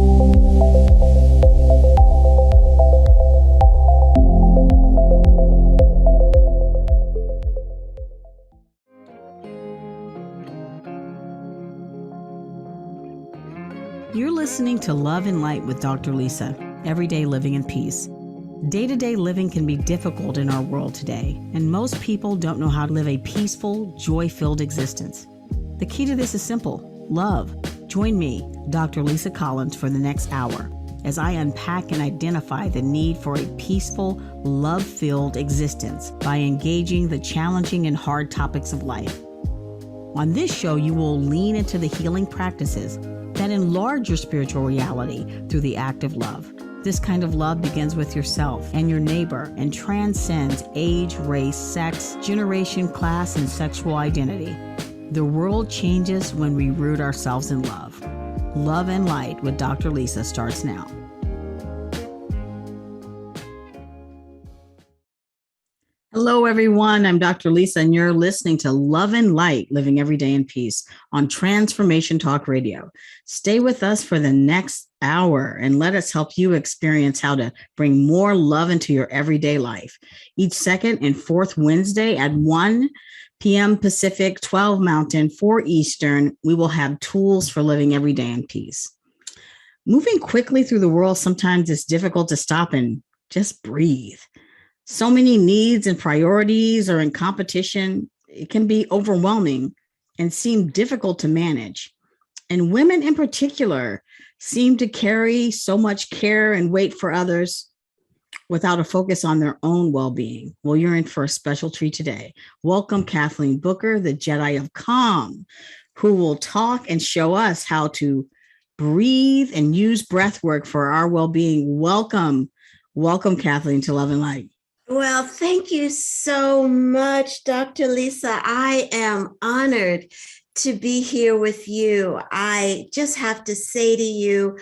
You're listening to Love and Light with Dr. Lisa, Everyday Living in Peace. Day-to-day living can be difficult in our world today, and most people don't know how to live a peaceful, joy-filled existence. The key to this is simple: love. Join me, Dr. Lisa Collins, for the next hour as I unpack and identify the need for a peaceful, love-filled existence by engaging the challenging and hard topics of life. On this show, you will lean into the healing practices that enlarge your spiritual reality through the act of love. This kind of love begins with yourself and your neighbor and transcends age, race, sex, generation, class, and sexual identity. The world changes when we root ourselves in love. Love and Light with Dr. Lisa starts now. Hello, everyone. I'm Dr. Lisa, and you're listening to Love and Light, Living Every Day in Peace on Transformation Talk Radio. Stay with us for the next hour and let us help you experience how to bring more love into your everyday life. Each second and fourth Wednesday at 1 p.m. Pacific, 12 Mountain, 4 Eastern, we will have tools for living every day in peace. Moving quickly through the world, sometimes it's difficult to stop and just breathe. So many needs and priorities are in competition. It can be overwhelming and seem difficult to manage. And women in particular seem to carry so much care and weight for others without a focus on their own well-being. Well, you're in for a special treat today. Welcome, Kathleen Booker, the Jedi of Calm, who will talk and show us how to breathe and use breathwork for our well-being. Welcome, Kathleen, to Love and Light. Well, thank you so much, Dr. Lisa. I am honored to be here with you. I just have to say to you,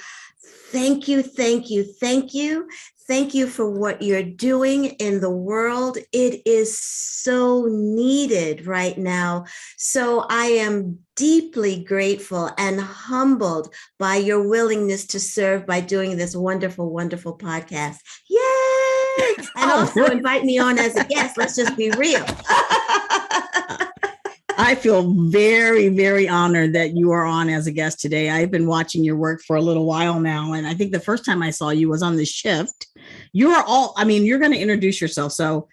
thank you, thank you, thank you. Thank you for what you're doing in the world. It is so needed right now. So I am deeply grateful and humbled by your willingness to serve by doing this wonderful, wonderful podcast. Yay! And also invite me on as a guest. Let's just be real. I feel very, very honored that you are on as a guest today. I've been watching your work for a little while now, and I think the first time I saw you was on the shift. You're going to introduce yourself. So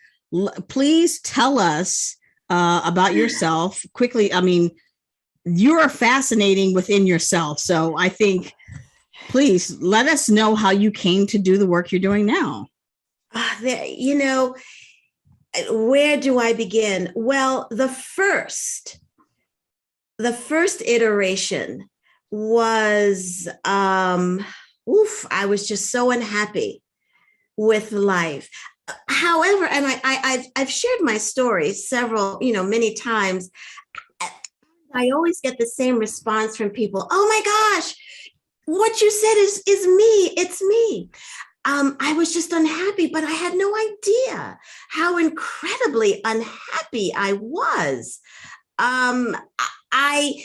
please tell us about yourself quickly. I mean, you are fascinating within yourself. So I think, please let us know how you came to do the work you're doing now. Where do I begin? Well, the first iteration was, I was just so unhappy with life. However, and I've shared my story many times. I always get the same response from people. Oh my gosh, what you said is me. It's me. I was just unhappy, but I had no idea how incredibly unhappy I was.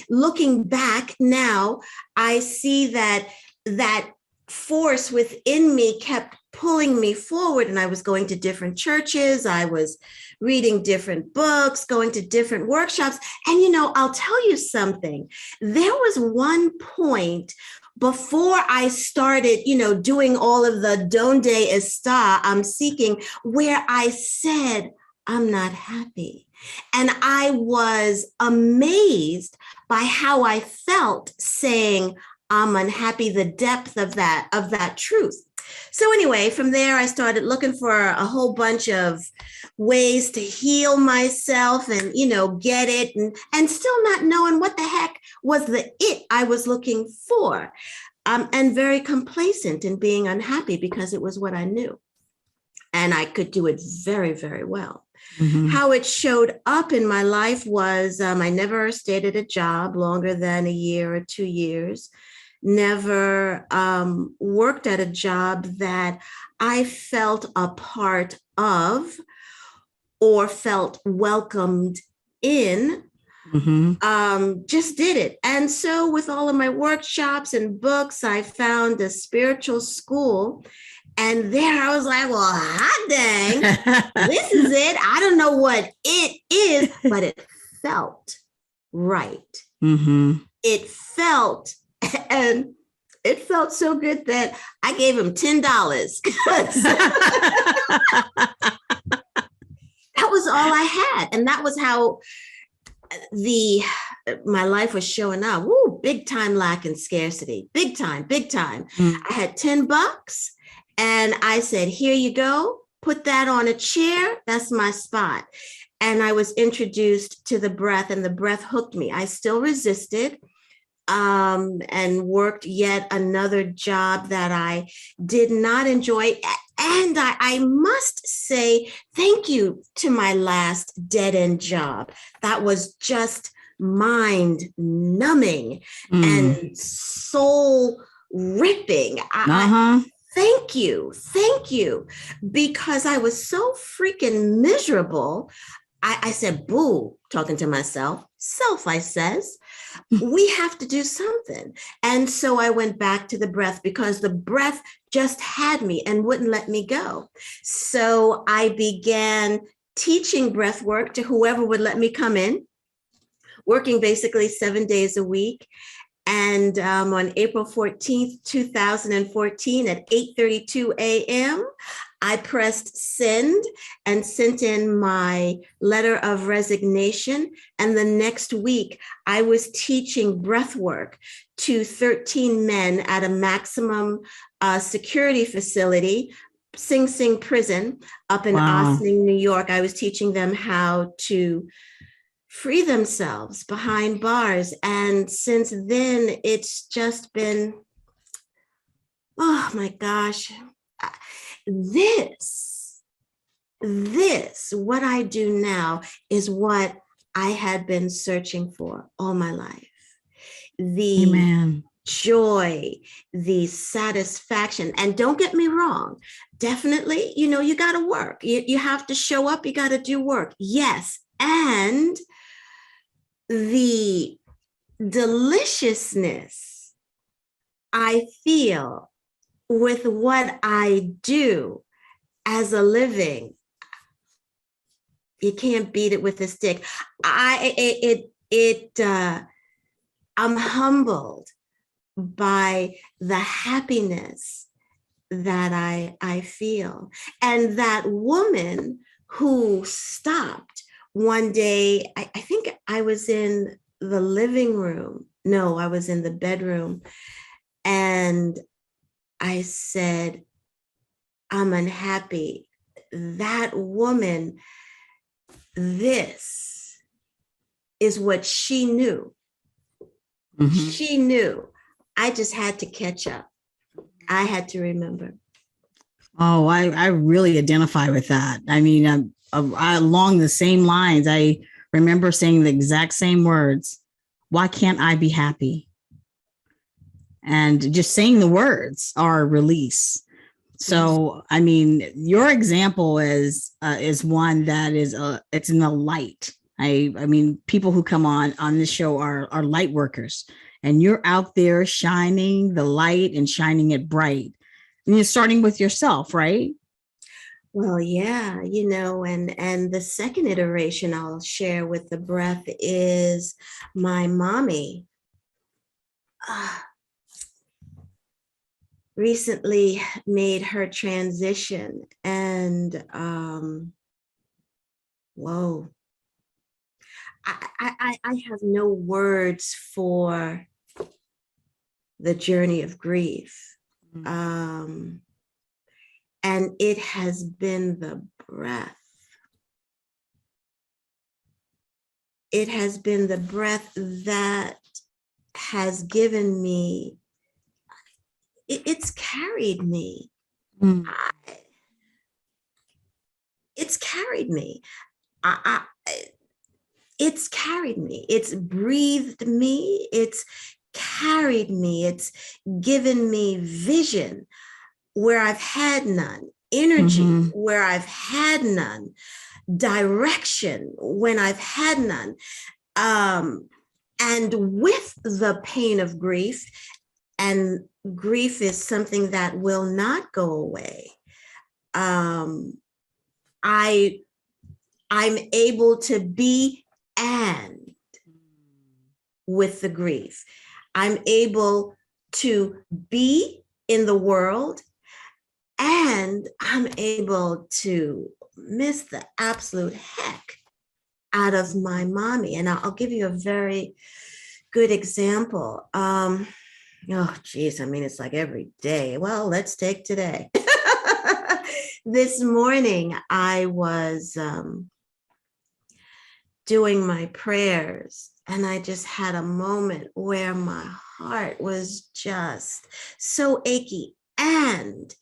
Looking back now, I see that force within me kept pulling me forward, and I was going to different churches. I was reading different books, going to different workshops. And, I'll tell you something. There was one point before I started, doing all of the donde está, I'm seeking, where I said, I'm not happy. And I was amazed by how I felt saying, I'm unhappy, the depth of that truth. So anyway, from there, I started looking for a whole bunch of ways to heal myself and, get it and still not knowing what the heck was the it I was looking for. And very complacent in being unhappy because it was what I knew. And I could do it very, very well. Mm-hmm. How it showed up in my life was I never stayed at a job longer than a year or 2 years. Never worked at a job that I felt a part of or felt welcomed in. Just did it. And so with all of my workshops and books, I found a spiritual school. And there I was like, well, hot dang, this is it. I don't know what it is, but it felt right. It felt, and it felt so good that I gave him $10. That was all I had. And that was how my life was showing up. Woo, big time lack and scarcity. Big time, big time. I had $10 and I said, here you go. Put that on a chair. That's my spot. And I was introduced to the breath, and the breath hooked me. I still resisted and worked yet another job that I did not enjoy. And I must say thank you to my last dead-end job. That was just mind numbing and soul ripping. Thank you. Because I was so freaking miserable. I said, boo, talking to myself. Self, I says, we have to do something. And so I went back to the breath because the breath just had me and wouldn't let me go. So I began teaching breath work to whoever would let me come in, working basically 7 days a week. And on April 14th, 2014 at 8:32 a.m., I pressed send and sent in my letter of resignation. And the next week, I was teaching breath work to 13 men at a maximum security facility, Sing Sing Prison, up in Ossining, New York. I was teaching them how to free themselves behind bars. And since then, it's just been, oh my gosh, what I do now is what I had been searching for all my life. The joy, the satisfaction. And don't get me wrong, definitely, you got to work. You have to show up, you got to do work. Yes. And the deliciousness I feel with what I do as a living, you can't beat it with a stick. I'm humbled by the happiness that I feel. And that woman who stopped one day, I think I was in the living room. No, I was in the bedroom. And I said, I'm unhappy. That woman, this is what she knew. She knew. I just had to catch up. I had to remember. Oh, I really identify with that. I mean, along the same lines, I remember saying the exact same words. Why can't I be happy? And just saying the words are release. So, I mean, your example is one that is it's in the light. I mean, people who come on this show are light workers, and you're out there shining the light and shining it bright. And you're starting with yourself, right? Well, yeah, and the second iteration I'll share with the breath is my mommy. Recently made her transition, and whoa, I have no words for the journey of grief. And it has been the breath. It has been the breath that has given me, it's carried me. It's carried me. It's carried me. It's breathed me. It's carried me. It's given me vision where I've had none, energy where I've had none, direction when I've had none. And with the pain of grief, and grief is something that will not go away. I'm able to be and with the grief. I'm able to be in the world, and I'm able to miss the absolute heck out of my mommy. And I'll give you a very good example. Oh, geez, I mean, it's like every day. Well, let's take today. This morning, I was doing my prayers, and I just had a moment where my heart was just so achy. And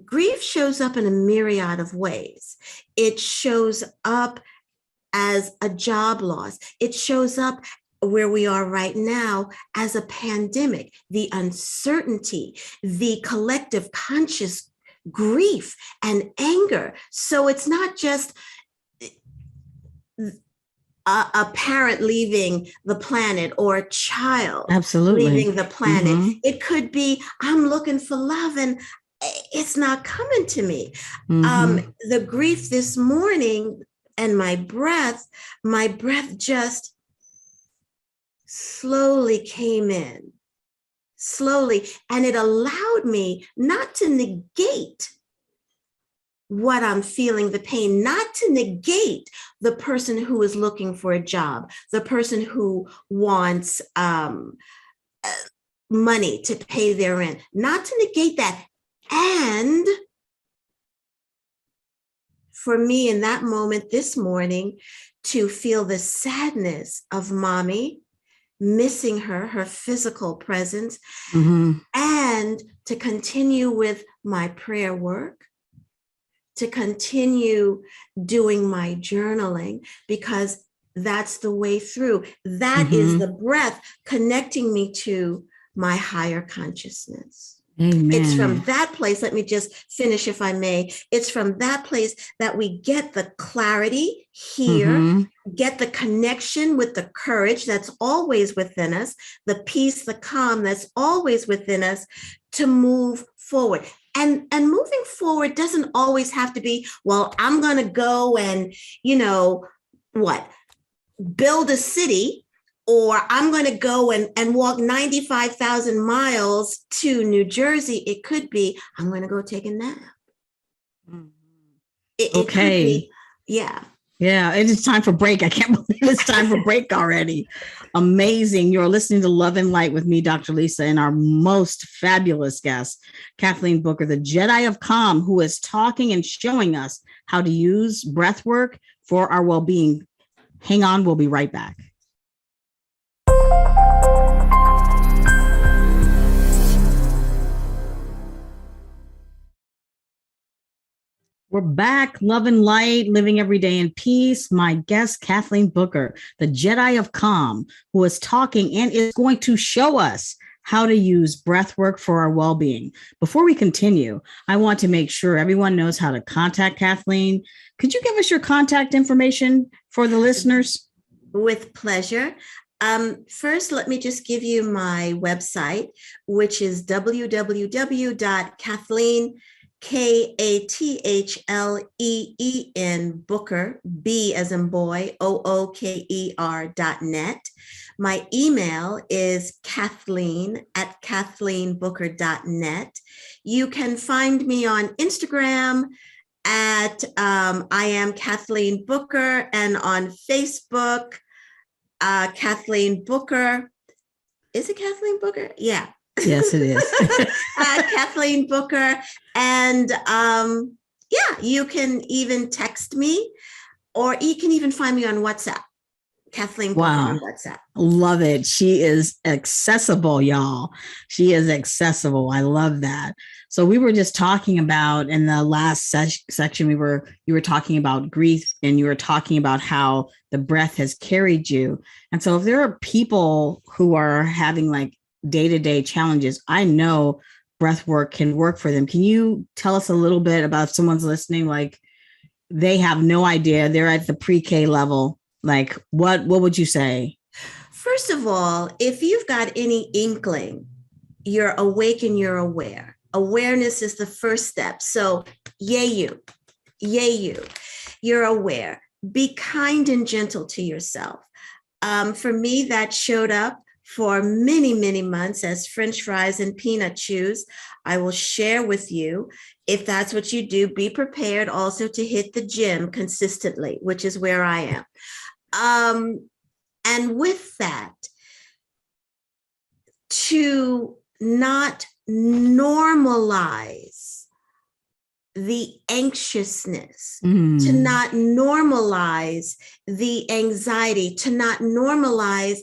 grief shows up in a myriad of ways. It shows up as a job loss. It shows up where we are right now as a pandemic, the uncertainty, the collective conscious grief and anger. So it's not just a parent leaving the planet or a child leaving the planet. Mm-hmm. It could be, I'm looking for love and it's not coming to me. Mm-hmm. The grief this morning and my breath just slowly came in, slowly. And it allowed me not to negate what I'm feeling, the pain, not to negate the person who is looking for a job, the person who wants money to pay their rent, not to negate that. And for me in that moment this morning, to feel the sadness of mommy, missing her physical presence, mm-hmm. and to continue with my prayer work, to continue doing my journaling, because that's the way through. That mm-hmm. is the breath connecting me to my higher consciousness. Amen. It's from that place, let me just finish if I may. It's from that place that we get the clarity here, mm-hmm. get the connection with the courage that's always within us, the peace, the calm that's always within us to move forward. And moving forward doesn't always have to be, well, I'm going to go and, build a city, or I'm going to go and walk 95,000 miles to New Jersey. It could be, I'm going to go take a nap. It could be, yeah. Yeah, it is time for break. I can't believe it's time for break already. Amazing. You're listening to Love and Light with me, Dr. Lisa, and our most fabulous guest, Kathleen Booker, the Jedi of Calm, who is talking and showing us how to use breath work for our well-being. Hang on, we'll be right back. We're back, Love and Light, living every day in peace. My guest, Kathleen Booker, the Jedi of Calm, who is talking and is going to show us how to use breath work for our well-being. Before we continue, I want to make sure everyone knows how to contact Kathleen. Could you give us your contact information for the listeners? With pleasure. First, let me just give you my website, which is www.Kathleen, Kathleen Booker, B as in boy, Ooker.net. My email is Kathleen@KathleenBooker.net. You can find me on Instagram at I am Kathleen Booker, and on Facebook, Kathleen Booker. Is it Kathleen Booker? Yeah. Yes, it is. Kathleen Booker. And you can even text me, or you can even find me on WhatsApp. Kathleen Booker on WhatsApp. Love it. She is accessible, y'all. She is accessible. I love that. So we were just talking about in the last section, you were talking about grief, and you were talking about how the breath has carried you. And so if there are people who are having like day-to-day challenges, I know breath work can work for them. Can you tell us a little bit about if someone's listening, like they have no idea, they're at the pre-K level, Like, what would you say? First of all, if you've got any inkling, you're awake and you're aware. Awareness is the first step. So, yay, you, yay, you. You're aware. Be kind and gentle to yourself. For me, that showed up for many, many months as French fries and peanut chews. I will share with you, if that's what you do, be prepared also to hit the gym consistently, which is where I am. And with that, to not normalize the anxiousness, to not normalize the anxiety, to not normalize,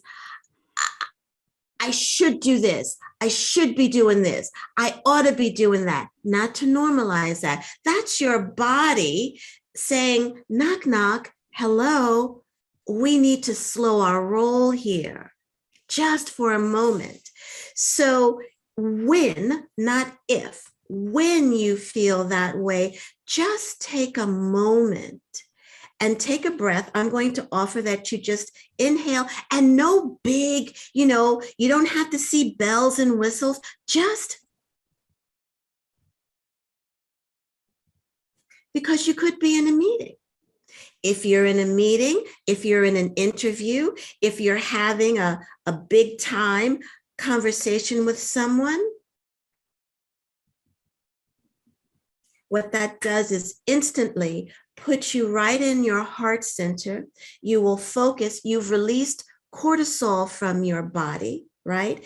I should do this. I should be doing this. I ought to be doing that. Not to normalize that. That's your body saying, knock, knock, hello. We need to slow our roll here just for a moment. So when, not if, when you feel that way, just take a moment and take a breath. I'm going to offer that you just inhale, and no big, you don't have to see bells and whistles. Just because you could be in a meeting. If you're in a meeting, if you're in an interview, if you're having a big time conversation with someone, what that does is instantly put you right in your heart center. You will focus. You've released cortisol from your body, right?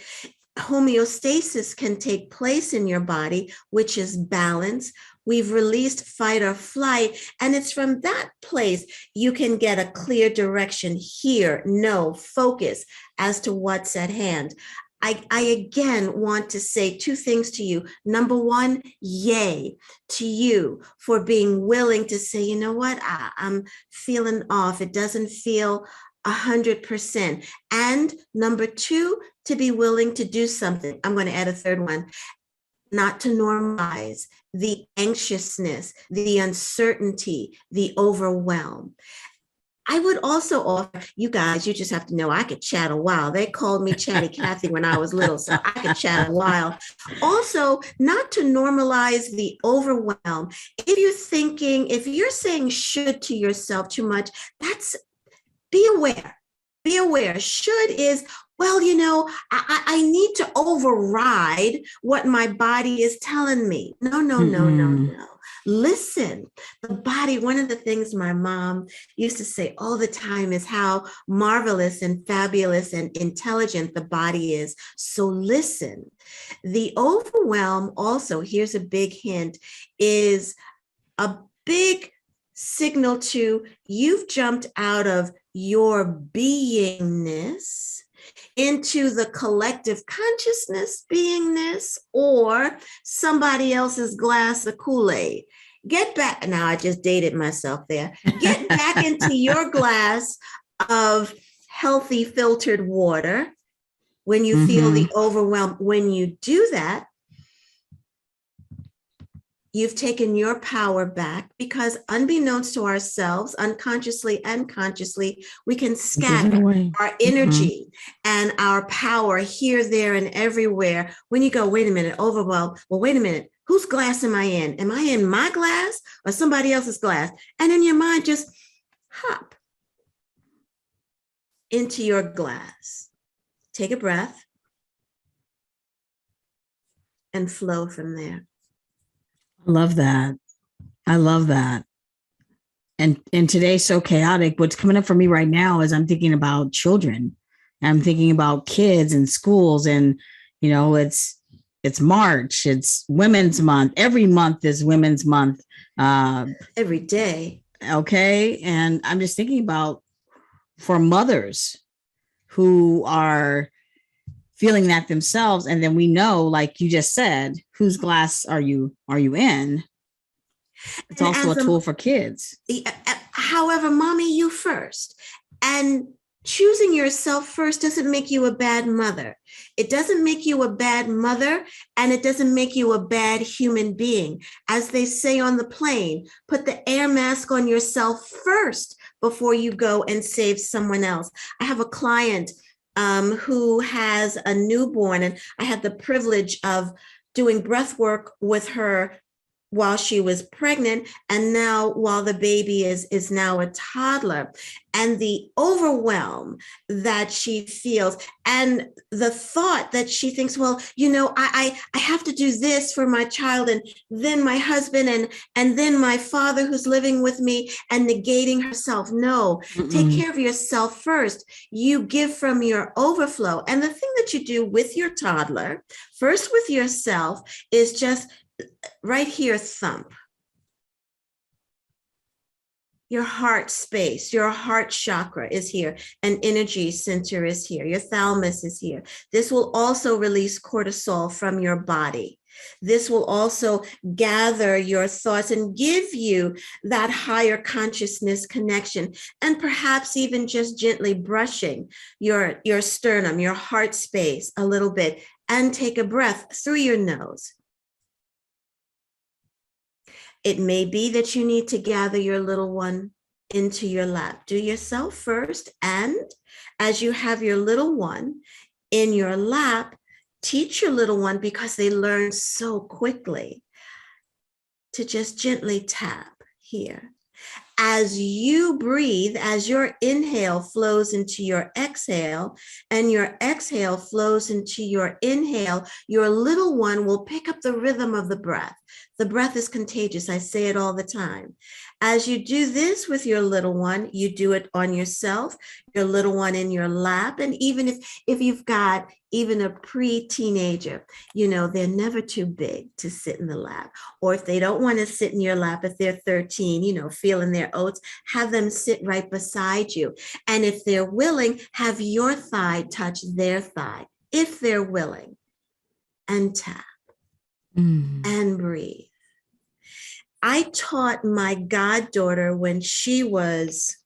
Homeostasis can take place in your body, which is balance. We've released fight or flight, and it's from that place you can get a clear direction here, no, focus as to what's at hand. I again want to say two things to you. Number one, yay to you for being willing to say, you know what, I'm feeling off. It doesn't feel 100%. And number two, to be willing to do something. I'm going to add a third one, not to normalize the anxiousness, the uncertainty, the overwhelm. I would also offer, you guys, you just have to know I could chat a while. They called me Chatty Cathy when I was little, so I could chat a while. Also, not to normalize the overwhelm. If you're saying should to yourself too much, be aware. Be aware. Should is, well, I need to override what my body is telling me. No. Listen, the body, one of the things my mom used to say all the time is how marvelous and fabulous and intelligent the body is. So listen. The overwhelm also, here's a big hint, is a big signal to you've jumped out of your beingness into the collective consciousness beingness or somebody else's glass of Kool-Aid. Get back. Now I just dated myself there. Get back into your glass of healthy filtered water when you feel the overwhelm. When you do that, you've taken your power back, because unbeknownst to ourselves, unconsciously and consciously, we can scatter our energy and our power here, there, and everywhere. When you go, wait a minute, overwhelm. Well, wait a minute. Whose glass am I in? Am I in my glass or somebody else's glass? And in your mind, just hop into your glass. Take a breath and flow from there. I love that. I love that. And today's so chaotic. What's coming up for me right now is I'm thinking about children. I'm thinking about kids and schools, and it's March. It's Women's Month. Every month is Women's Month. Every day. Okay. And I'm just thinking about for mothers who are feeling that themselves. And then we know, like you just said, whose glass are you in? It's also a tool for kids. However, mommy, you first. And choosing yourself first doesn't make you a bad mother. It doesn't make you a bad mother, and it doesn't make you a bad human being. As they say on the plane, put the air mask on yourself first before you go and save someone else. I have a client who has a newborn, and I had the privilege of doing breath work with her while she was pregnant, and now while the baby is now a toddler, and the overwhelm that she feels, and the thought that she thinks, well, I have to do this for my child, and then my husband, and then my father who's living with me, and negating herself. No, take care of yourself first. You give from your overflow. And the thing that you do with your toddler, first with yourself, is just right here, thump. Your heart space, your heart chakra is here. An energy center is here. Your thalamus is here. This will also release cortisol from your body. This will also gather your thoughts and give you that higher consciousness connection, and perhaps even just gently brushing your sternum, your heart space a little bit, and take a breath through your nose. It may be that you need to gather your little one into your lap. Do yourself first, and as you have your little one in your lap, teach your little one, because they learn so quickly, to just gently tap here. As you breathe, as your inhale flows into your exhale, and your exhale flows into your inhale, your little one will pick up the rhythm of the breath. The breath is contagious. I say it all the time. As you do this with your little one, you do it on yourself, your little one in your lap. And even if you've got even a pre-teenager, they're never too big to sit in the lap. Or if they don't want to sit in your lap, if they're 13, feeling their oats, have them sit right beside you. And if they're willing, have your thigh touch their thigh, if they're willing, and tap and breathe. I taught my goddaughter when she was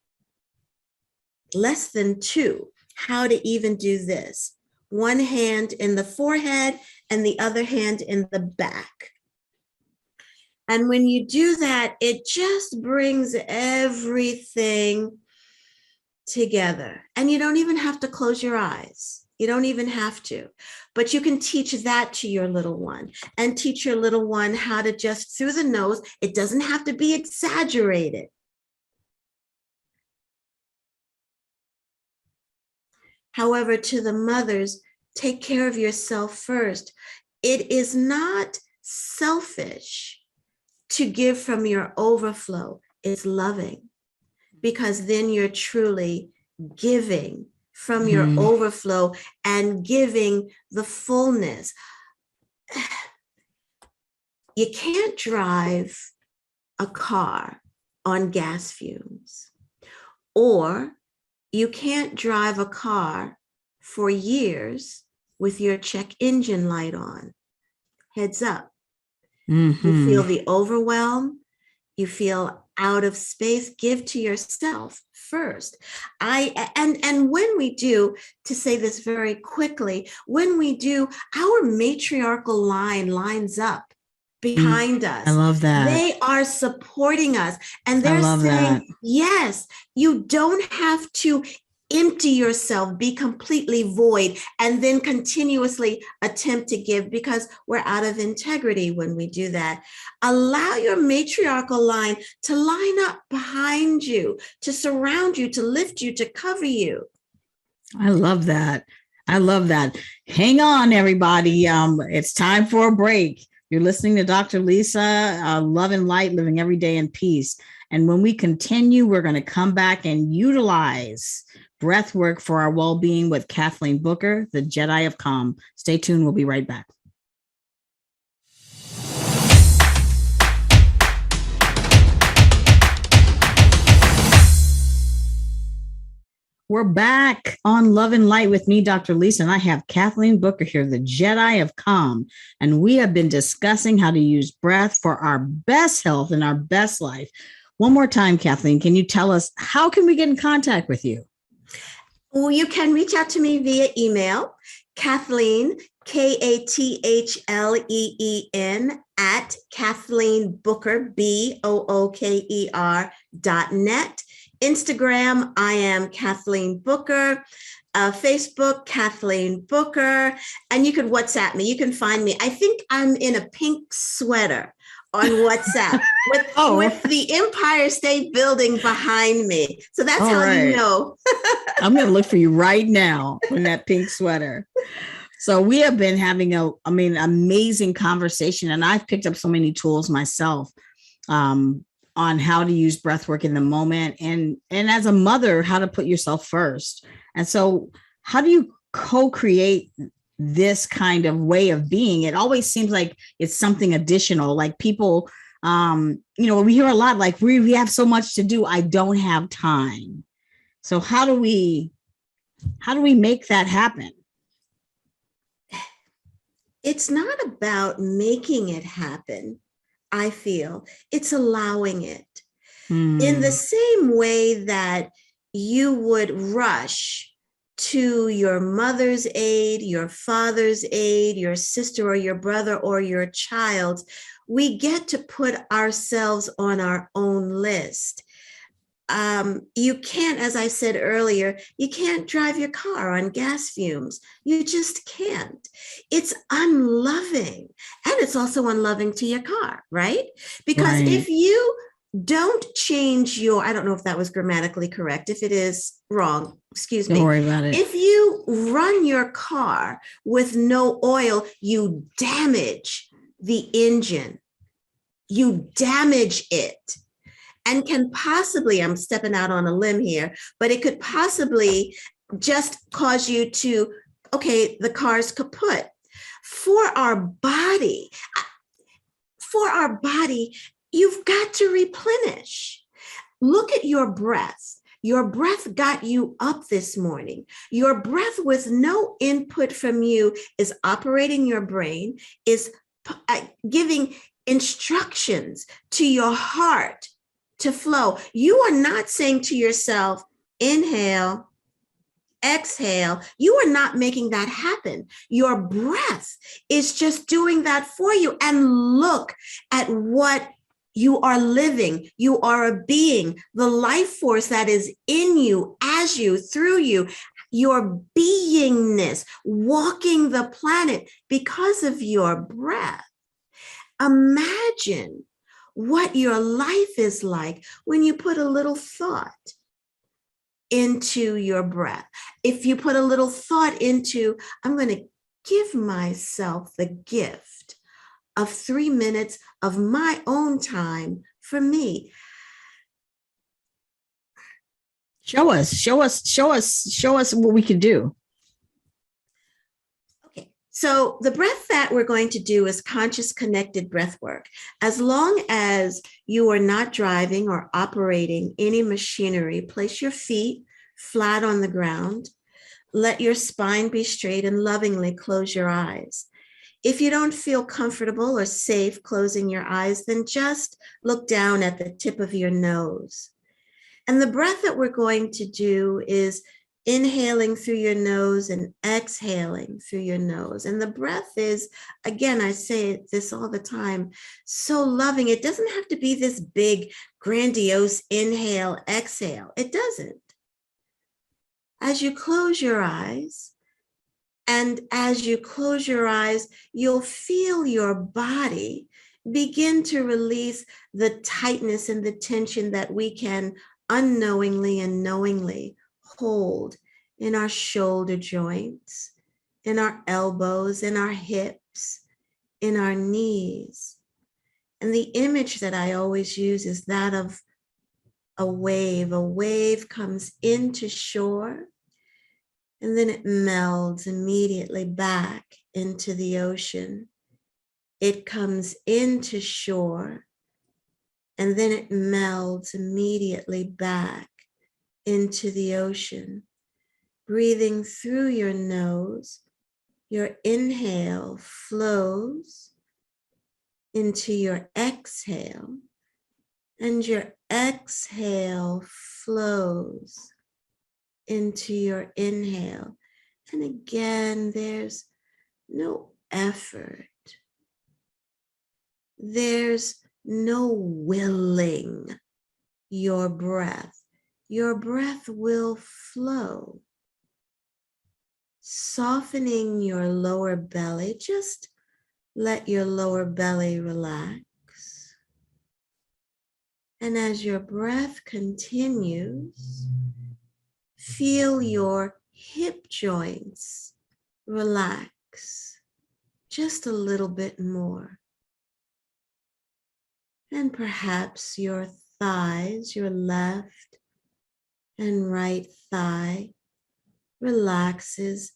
less than 2 how to even do this. One hand in the forehead and the other hand in the back. And when you do that, it just brings everything together. And you don't even have to close your eyes. You don't even have to, but you can teach that to your little one, and teach your little one how to just through the nose. It doesn't have to be exaggerated. However, to the mothers, take care of yourself first. It is not selfish to give from your overflow. It's loving, because then you're truly giving from your overflow and giving the fullness. You can't drive a car on gas fumes, or you can't drive a car for years with your check engine light on. Heads up. You feel the overwhelm, you feel out of space. Give to yourself first. And when we do, to say this very quickly, when we do, our matriarchal line lines up behind us. I love that. They are supporting us, and they're saying, yes, you don't have to empty yourself, be completely void, and then continuously attempt to give, because we're out of integrity when we do that. Allow your matriarchal line to line up behind you, to surround you, to lift you, to cover you. I love that. I love that. Hang on, everybody. It's time for a break. You're listening to Dr. Lisa, Love and Light, Living Every Day in Peace. And when we continue, we're going to come back and utilize breath work for our well-being with Kathleen Booker, the Jedi of Calm. Stay tuned. We'll be right back. We're back on Love and Light with me, Dr. Lisa, and I have Kathleen Booker here, the Jedi of Calm. And we have been discussing how to use breath for our best health and our best life. One more time, Kathleen, can you tell us, how can we get in contact with you? Well, you can reach out to me via email, Kathleen, KATHLEEN, at Kathleen Booker, BOOKER.net. Instagram, I am Kathleen Booker. Facebook, Kathleen Booker. And you could WhatsApp me. You can find me. I think I'm in a pink sweater on WhatsApp with the Empire State Building behind me. So that's how you know. I'm going to look for you right now in that pink sweater. So we have been having amazing conversation, and I've picked up so many tools myself on how to use breathwork in the moment, and as a mother, how to put yourself first. And so how do you co-create this kind of way of being? It always seems like it's something additional, like people, we hear a lot, like we have so much to do, I don't have time. So how do we make that happen? It's not about making it happen, I feel. It's allowing it. In the same way that you would rush to your mother's aid, your father's aid, your sister or your brother or your child, we get to put ourselves on our own list. You can't, as I said earlier, you can't drive your car on gas fumes. You just can't. It's unloving. And it's also unloving to your car, right? Because if you don't change your, I don't know if that was grammatically correct. If it is wrong, excuse me. Don't worry about it. If you run your car with no oil, you damage the engine. You damage it. And can possibly, I'm stepping out on a limb here, but it could possibly just cause you to, okay, the car's kaput. For our body, you've got to replenish. Look at your breath. Your breath got you up this morning. Your breath with no input from you is operating your brain, is giving instructions to your heart to flow. You are not saying to yourself, inhale, exhale. You are not making that happen. Your breath is just doing that for you. And look at what you are living. You are a being, the life force that is in you, as you, through you, your beingness, walking the planet because of your breath. Imagine what your life is like when you put a little thought into your breath. If you put a little thought into, I'm going to give myself the gift of 3 minutes of my own time for me. Show us what we can do. So the breath that we're going to do is conscious connected breath work. As long as you are not driving or operating any machinery, place your feet flat on the ground. Let your spine be straight and lovingly close your eyes. If you don't feel comfortable or safe closing your eyes, then just look down at the tip of your nose. And the breath that we're going to do is inhaling through your nose and exhaling through your nose. And the breath is, again, I say this all the time, so loving. It doesn't have to be this big, grandiose inhale, exhale. It doesn't. As you close your eyes, you'll feel your body begin to release the tightness and the tension that we can unknowingly and knowingly hold in our shoulder joints, in our elbows, in our hips, in our knees. And the image that I always use is that of a wave. A wave comes into shore, and then it melds immediately back into the ocean. It comes into shore, and then it melds immediately back into the ocean. Breathing through your nose, your inhale flows into your exhale, and your exhale flows into your inhale. And again, there's no effort. There's no willing your breath. your breath will flow, softening your lower belly. Just let your lower belly relax. And as your breath continues, feel your hip joints relax just a little bit more. And perhaps your thighs, your left and right thigh, relaxes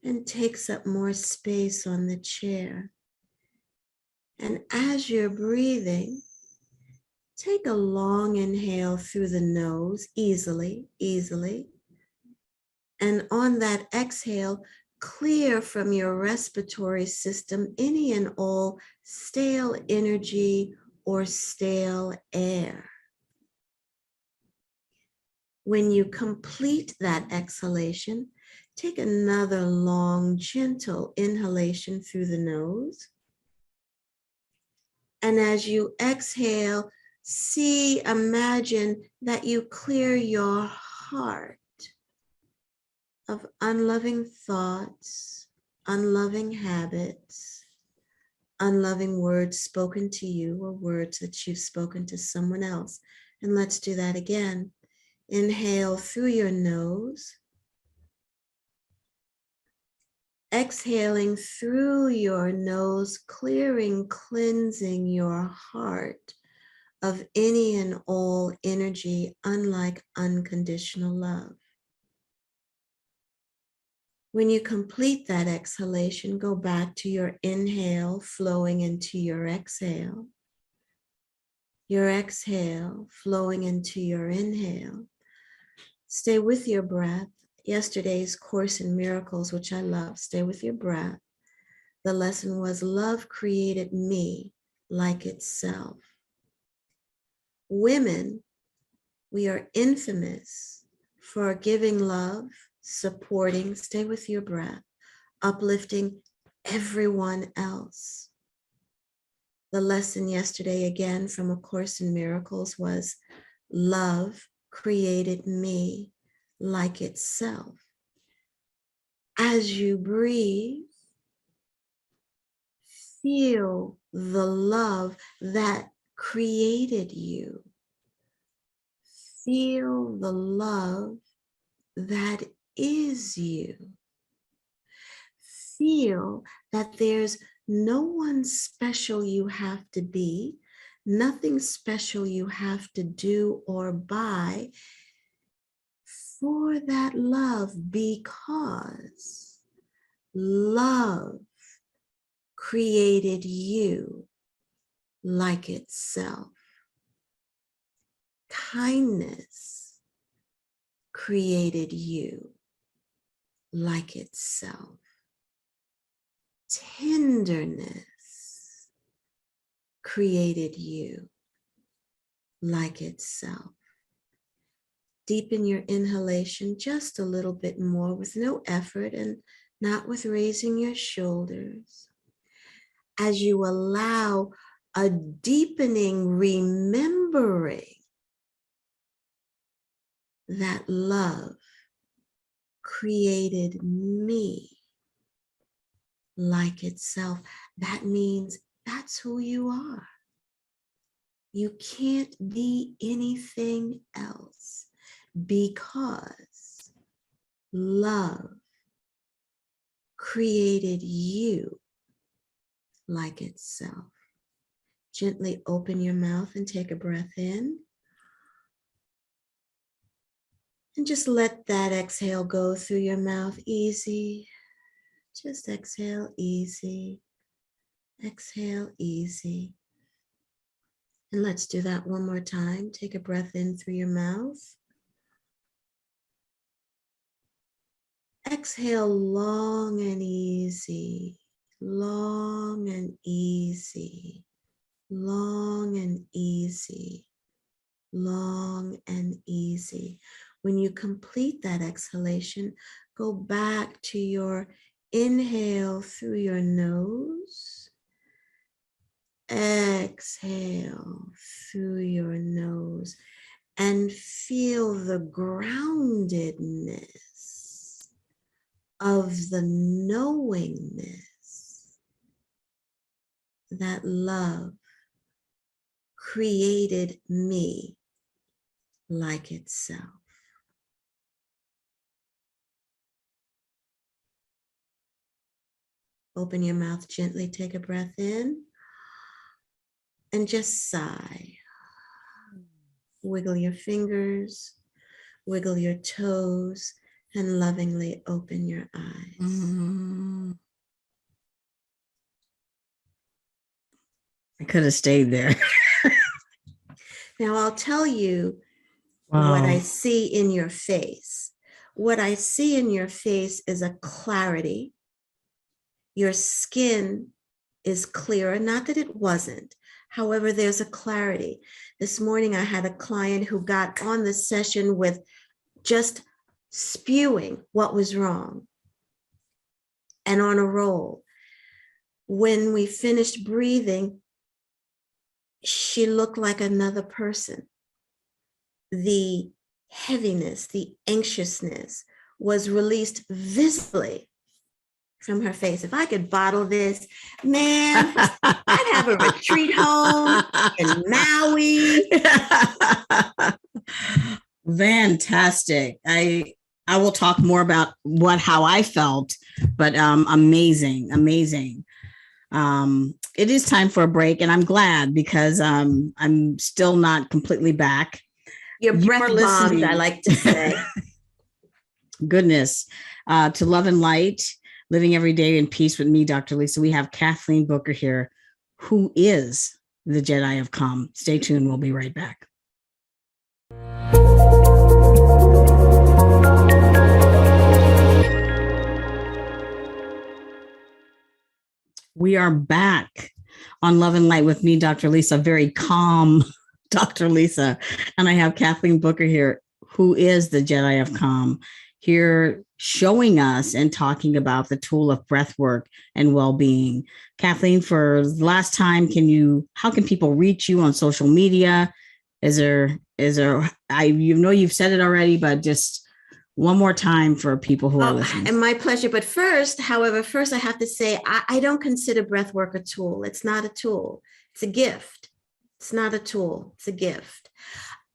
and takes up more space on the chair. And as you're breathing, take a long inhale through the nose, easily. And on that exhale, clear from your respiratory system any and all stale energy or stale air. When you complete that exhalation, take another long, gentle inhalation through the nose. And as you exhale, imagine that you clear your heart of unloving thoughts, unloving habits, unloving words spoken to you or words that you've spoken to someone else. And let's do that again. Inhale through your nose. Exhaling through your nose, clearing, cleansing your heart of any and all energy, unlike unconditional love. When you complete that exhalation, go back to your inhale, flowing into your exhale flowing into your inhale. Stay with your breath. Yesterday's Course in Miracles, which I love, stay with your breath. The lesson was, love created me like itself. Women, we are infamous for giving love, supporting, stay with your breath, uplifting everyone else. The lesson yesterday, again from A Course in Miracles, was love created me like itself. As you breathe, feel the love that created you. Feel the love that is you. Feel that there's no one special you have to be, nothing special you have to do or buy for that love, because love created you like itself. Kindness created you like itself. Tenderness created you like itself. Deepen your inhalation just a little bit more with no effort and not with raising your shoulders. As you allow a deepening remembering that love created me like itself. That means that's who you are. You can't be anything else, because love created you like itself. Gently open your mouth and take a breath in. And just let that exhale go through your mouth easy. Just exhale easy. Exhale easy. And let's do that one more time. Take a breath in through your mouth. Exhale long and easy. Long and easy. Long and easy. Long and easy. When you complete that exhalation, go back to your inhale through your nose. Exhale through your nose. and feel the groundedness of the knowingness that love created me like itself. Open your mouth gently, take a breath in, and just sigh. Wiggle your fingers, wiggle your toes, and lovingly open your eyes. I could have stayed there. Now I'll tell you what I see in your face. What I see in your face is a clarity. Your skin is clearer, not that it wasn't. However, there's a clarity. This morning, I had a client who got on the session with just spewing what was wrong and on a roll. When we finished breathing, she looked like another person. The heaviness, the anxiousness was released visibly from her face. If I could bottle this, man, I'd have a retreat home in Maui. Fantastic. I will talk more about how I felt, but amazing. It is time for a break, and I'm glad because I'm still not completely back. Your breath bombed, I like to say. Goodness. To Love and Light, Living Every Day in Peace with me, Dr. Lisa. We have Kathleen Booker here, who is the Jedi of Calm. Stay tuned. We'll be right back. We are back on Love and Light with me, Dr. Lisa, very calm Dr. Lisa. And I have Kathleen Booker here, who is the Jedi of Calm, here showing us and talking about the tool of breathwork and well-being. Kathleen, for the last time, how can people reach you on social media? You've said it already, but just one more time for people who are listening. And my pleasure. But first I have to say, I don't consider breathwork a tool. It's not a tool. It's a gift. It's not a tool. It's a gift.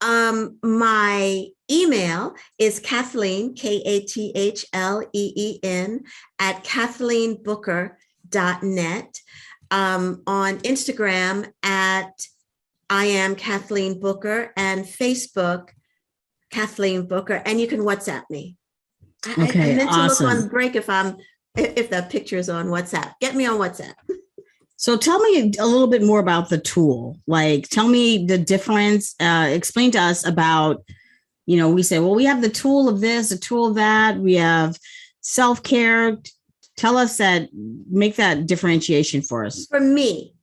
My email is Kathleen, Kathleen, at KathleenBooker.net. On Instagram at I am Kathleen Booker, and Facebook, Kathleen Booker, and you can WhatsApp me. Okay, I meant awesome. to look on break if that picture is on WhatsApp. Get me on WhatsApp. So tell me a little bit more about the tool. Like, tell me the difference. Explain to us about, we say, well, we have the tool of this, the tool of that. We have self-care. Tell us make that differentiation for us. For me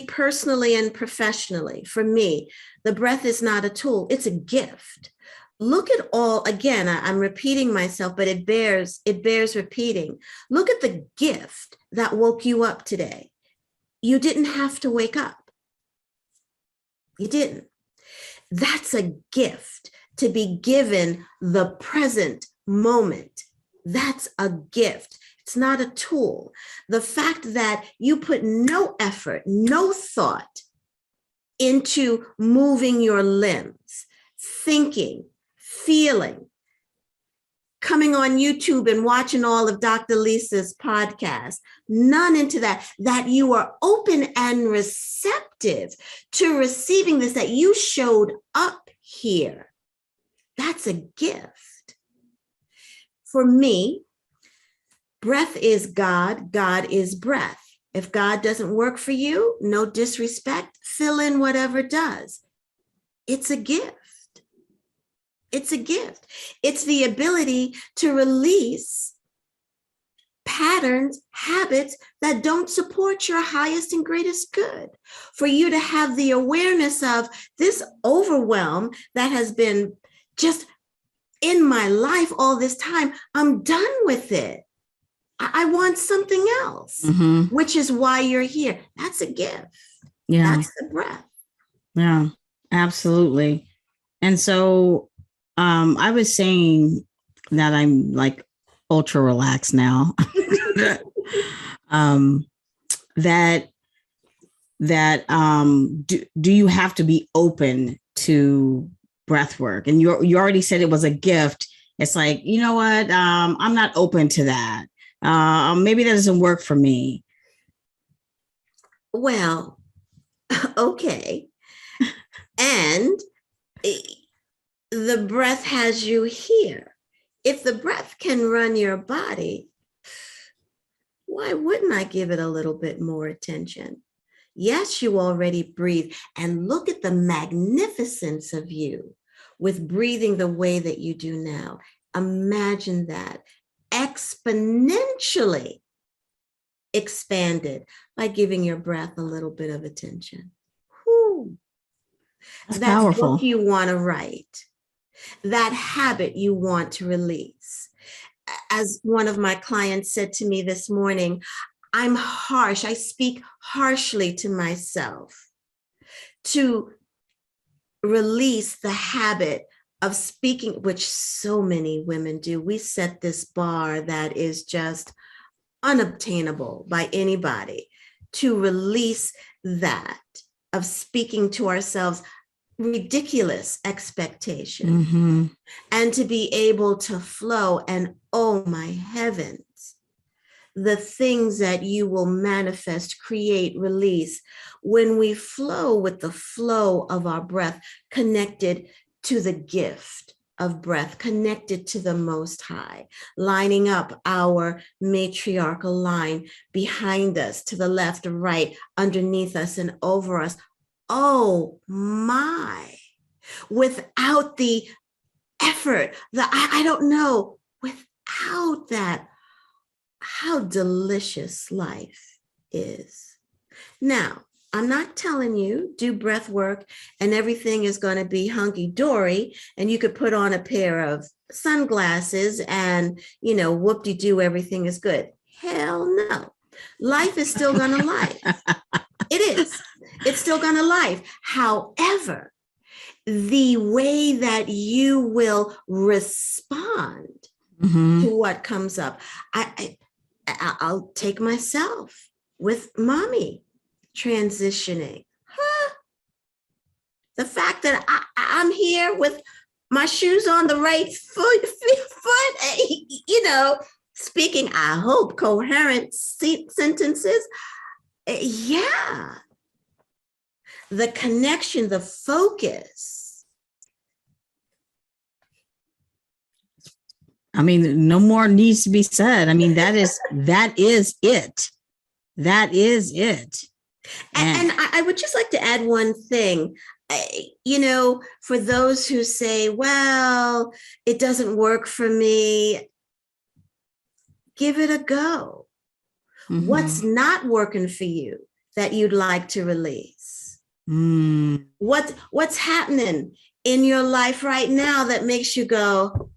personally and professionally, for me, the breath is not a tool. It's a gift. Look at again, I'm repeating myself, but it bears repeating. Look at the gift that woke you up today. You didn't have to wake up. You didn't. That's a gift, to be given the present moment. That's a gift. It's not a tool. The fact that you put no effort, no thought into moving your limbs, thinking, feeling, coming on YouTube and watching all of Dr. Lisa's podcasts, none into that you are open and receptive to receiving this, that you showed up here. That's a gift. For me, breath is God, God is breath. If God doesn't work for you, no disrespect, fill in whatever does. It's a gift. It's a gift. It's the ability to release patterns, habits that don't support your highest and greatest good. For you to have the awareness of this overwhelm that has been just in my life all this time. I'm done with it. I want something else, which is why you're here. That's a gift. Yeah. That's the breath. Yeah, absolutely. And so I was saying that I'm like ultra relaxed now. um, that do you have to be open to breath work? And you already said it was a gift. It's like, you know what? I'm not open to that. Maybe that doesn't work for me. Well, okay. And the breath has you here. If the breath can run your body, why wouldn't I give it a little bit more attention? Yes, you already breathe. And look at the magnificence of you with breathing the way that you do now. Imagine that exponentially expanded by giving your breath a little bit of attention. Whew. That's That powerful. book you want to write, that habit you want to release. As one of my clients said to me this morning, I'm harsh. I speak harshly to myself to release the habit of speaking, which so many women do. We set this bar that is just unobtainable by anybody, to release that of speaking to ourselves ridiculous expectation, and to be able to flow. And oh my heavens, the things that you will manifest, create, release when we flow with the flow of our breath, connected to the gift of breath, connected to the Most High, lining up our matriarchal line behind us, to the left, right, underneath us, and over us. Oh my, without the effort, I don't know, without that, how delicious life is. Now, I'm not telling you do breath work and everything is going to be hunky-dory and you could put on a pair of sunglasses and, whoop-de-doo, everything is good. Hell no. Life is still going to life. It is. It's still going to life. However, the way that you will respond to what comes up, I'll take myself with mommy transitioning. The fact that I'm here with my shoes on the right foot, speaking, I hope, coherent sentences. Yeah. The connection, the focus. I mean, no more needs to be said. I mean, that is it. That is it. And I would just like to add one thing. For those who say, well, it doesn't work for me, give it a go. What's not working for you that you'd like to release? What's happening in your life right now that makes you go,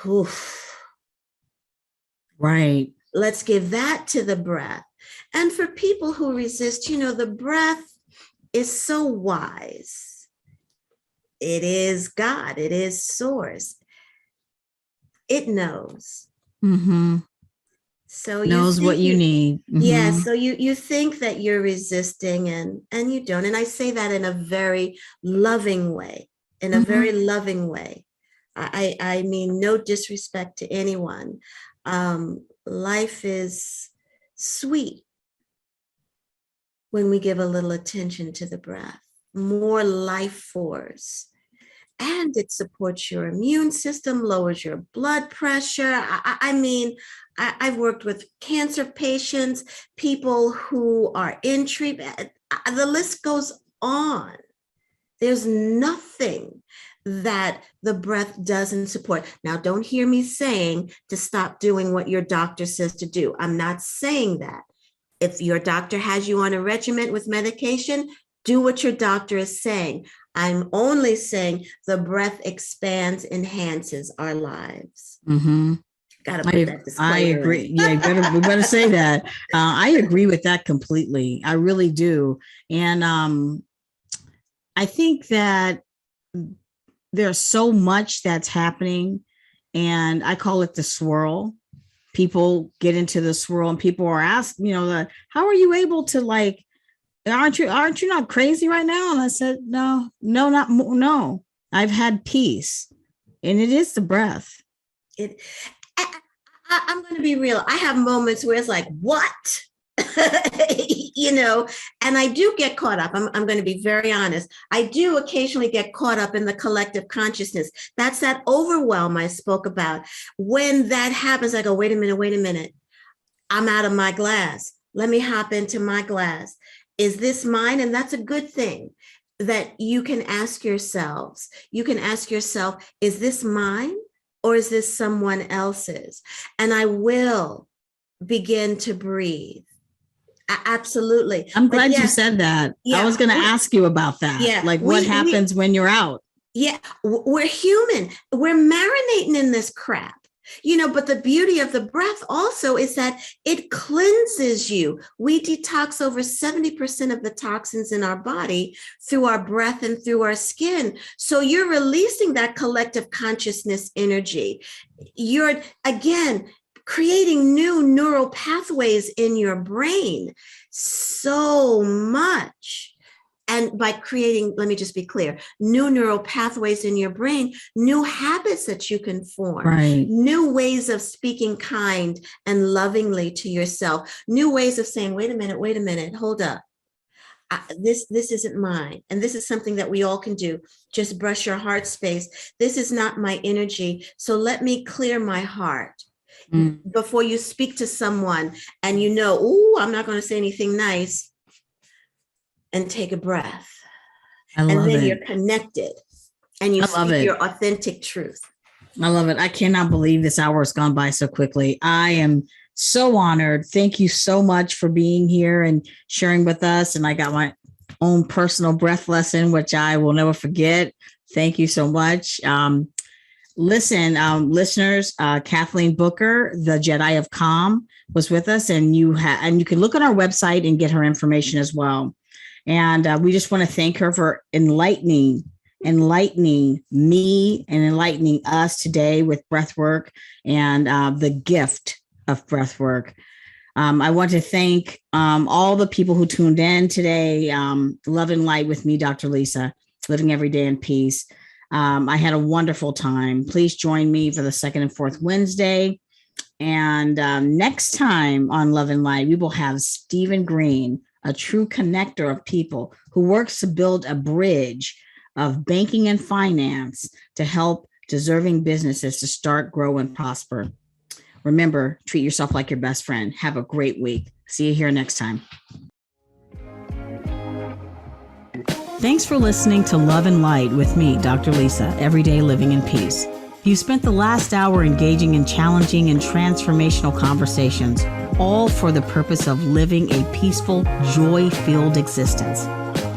oof. Right. Let's give that to the breath. And for people who resist, the breath is so wise. It is God. It is source. It knows. So knows what you need. Yeah. So you think that you're resisting and you don't. And I say that in a very loving way, very loving way. I mean, no disrespect to anyone. Life is sweet when we give a little attention to the breath, more life force. And it supports your immune system, lowers your blood pressure. I've worked with cancer patients, people who are in treatment. The list goes on. There's nothing that the breath doesn't support. Now, don't hear me saying to stop doing what your doctor says to do. I'm not saying that. If your doctor has you on a regimen with medication, do what your doctor is saying. I'm only saying the breath expands, enhances our lives. Got to put that disclaimer. I agree. Yeah, we better say that. I agree with that completely. I really do. And I think that there's so much that's happening, and I call it the swirl. People get into the swirl, and people are asking, how are you able to, like, aren't you not crazy right now? And I said, no. I've had peace, and it is the breath. I'm going to be real. I have moments where it's like, what? And I do get caught up. I'm going to be very honest. I do occasionally get caught up in the collective consciousness. That's that overwhelm I spoke about. When that happens, I go, wait a minute. I'm out of my glass. Let me hop into my glass. Is this mine? And that's a good thing that you can ask yourselves. You can ask yourself, is this mine or is this someone else's? And I will begin to breathe. Absolutely. I'm glad you said that. Yeah, I was going to ask you about that. Yeah, like what happens when you're out? Yeah, we're human. We're marinating in this crap. But the beauty of the breath also is that it cleanses you. We detox over 70% of the toxins in our body through our breath and through our skin. So you're releasing that collective consciousness energy. You're, again, creating new neural pathways in your brain. So much. And by creating, let me just be clear, new neural pathways in your brain, new habits that you can form, right. New ways of speaking kind and lovingly to yourself, new ways of saying, wait a minute, hold up. This isn't mine. And this is something that we all can do. Just brush your heart space. This is not my energy. So let me clear my heart. Before you speak to someone and I'm not going to say anything nice. And take a breath. And then you're connected and you speak your authentic truth. I love it. I cannot believe this hour has gone by so quickly. I am so honored. Thank you so much for being here and sharing with us. And I got my own personal breath lesson, which I will never forget. Thank you so much. Listeners, Kathleen Booker, the Jedi of Calm, was with us, and you can look on our website and get her information as well. And we just want to thank her for enlightening me and enlightening us today with breathwork and the gift of breathwork. I want to thank all the people who tuned in today. Love and Light with me, Dr. Lisa, living every day in peace. I had a wonderful time. Please join me for the second and fourth Wednesday. And next time on Love and Light, we will have Stephen Green, a true connector of people who works to build a bridge of banking and finance to help deserving businesses to start, grow, and prosper. Remember, treat yourself like your best friend. Have a great week. See you here next time. Thanks for listening to Love and Light with me, Dr. Lisa, Everyday Living in Peace. You spent the last hour engaging in challenging and transformational conversations, all for the purpose of living a peaceful, joy-filled existence.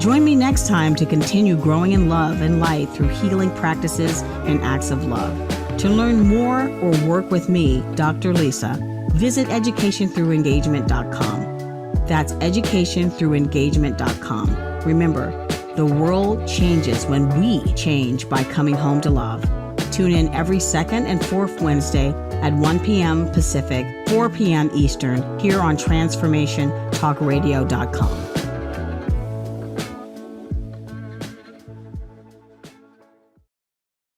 Join me next time to continue growing in love and light through healing practices and acts of love. To learn more or work with me, Dr. Lisa, visit educationthroughengagement.com. That's educationthroughengagement.com. Remember, the world changes when we change by coming home to love. Tune in every second and fourth Wednesday at 1 p.m. Pacific, 4 p.m. Eastern, here on transformationtalkradio.com.